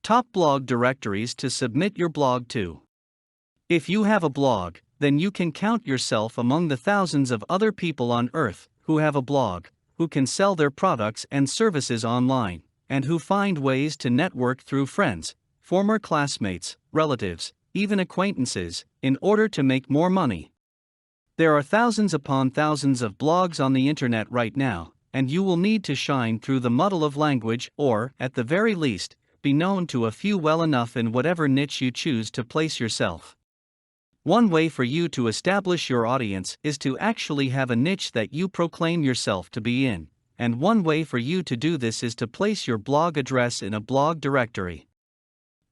Top blog directories to submit your blog to. If you have a blog, then you can count yourself among the thousands of other people on Earth who have a blog, who can sell their products and services online, and who find ways to network through friends, former classmates, relatives, even acquaintances, in order to make more money. There are thousands upon thousands of blogs on the internet right now, and you will need to shine through the muddle of language or, at the very least, be known to a few well enough in whatever niche you choose to place yourself. One way for you to establish your audience is to actually have a niche that you proclaim yourself to be in, and one way for you to do this is to place your blog address in a blog directory.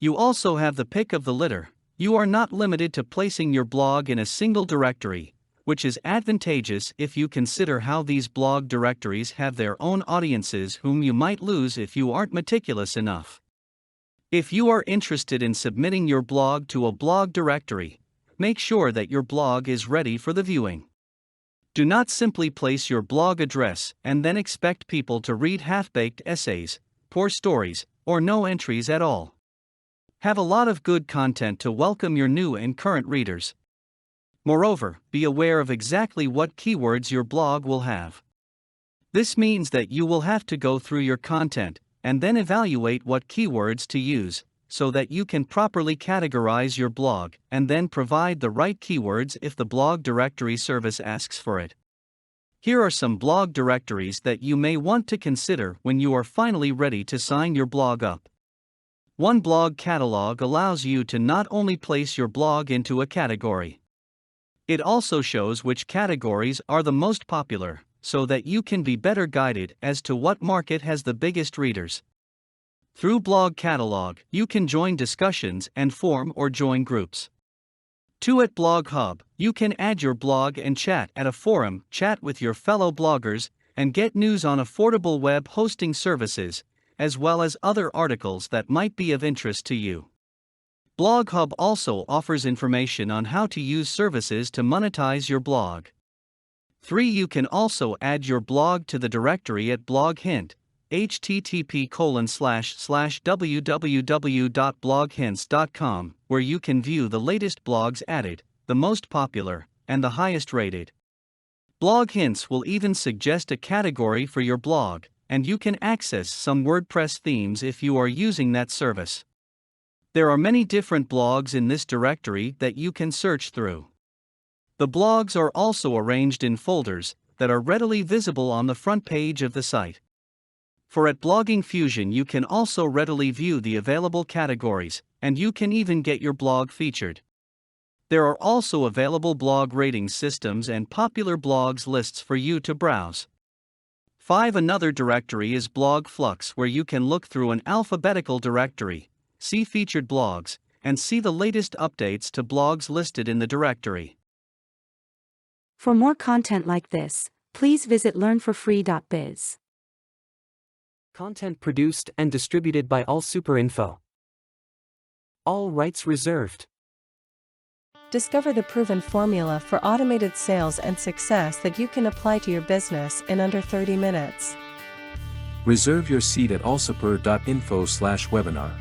You also have the pick of the litter. You are not limited to placing your blog in a single directory, which is advantageous if you consider how these blog directories have their own audiences whom you might lose if you aren't meticulous enough. If you are interested in submitting your blog to a blog directory, make sure that your blog is ready for the viewing. Do not simply place your blog address and then expect people to read half-baked essays, poor stories, or no entries at all. Have a lot of good content to welcome your new and current readers. Moreover, be aware of exactly what keywords your blog will have. This means that you will have to go through your content and then evaluate what keywords to use, so that you can properly categorize your blog and then provide the right keywords if the blog directory service asks for it. Here are some blog directories that you may want to consider when you are finally ready to sign your blog up. One blog catalog allows you to not only place your blog into a category, it also shows which categories are the most popular, so that you can be better guided as to what market has the biggest readers. Through Blog Catalog, you can join discussions and form or join groups. 2. At Blog Hub, you can add your blog and chat at a forum, chat with your fellow bloggers, and get news on affordable web hosting services, as well as other articles that might be of interest to you. Blog Hub also offers information on how to use services to monetize your blog. 3. You can also add your blog to the directory at Blog Hint, http://www.bloghints.com, where you can view the latest blogs added, the most popular, and the highest rated. Blog Hints will even suggest a category for your blog, and you can access some WordPress themes if you are using that service. There are many different blogs in this directory that you can search through. The blogs are also arranged in folders that are readily visible on the front page of the site. For at Blogging Fusion you can also readily view the available categories, and you can even get your blog featured. There are also available blog rating systems and popular blogs lists for you to browse. 5. Another directory is Blog Flux, where you can look through an alphabetical directory, see featured blogs, and see the latest updates to blogs listed in the directory. For more content like this, please visit learnforfree.biz. Content produced and distributed by AllSuperInfo. All rights reserved. Discover the proven formula for automated sales and success that you can apply to your business in under 30 minutes. Reserve your seat at allsuper.info/webinar.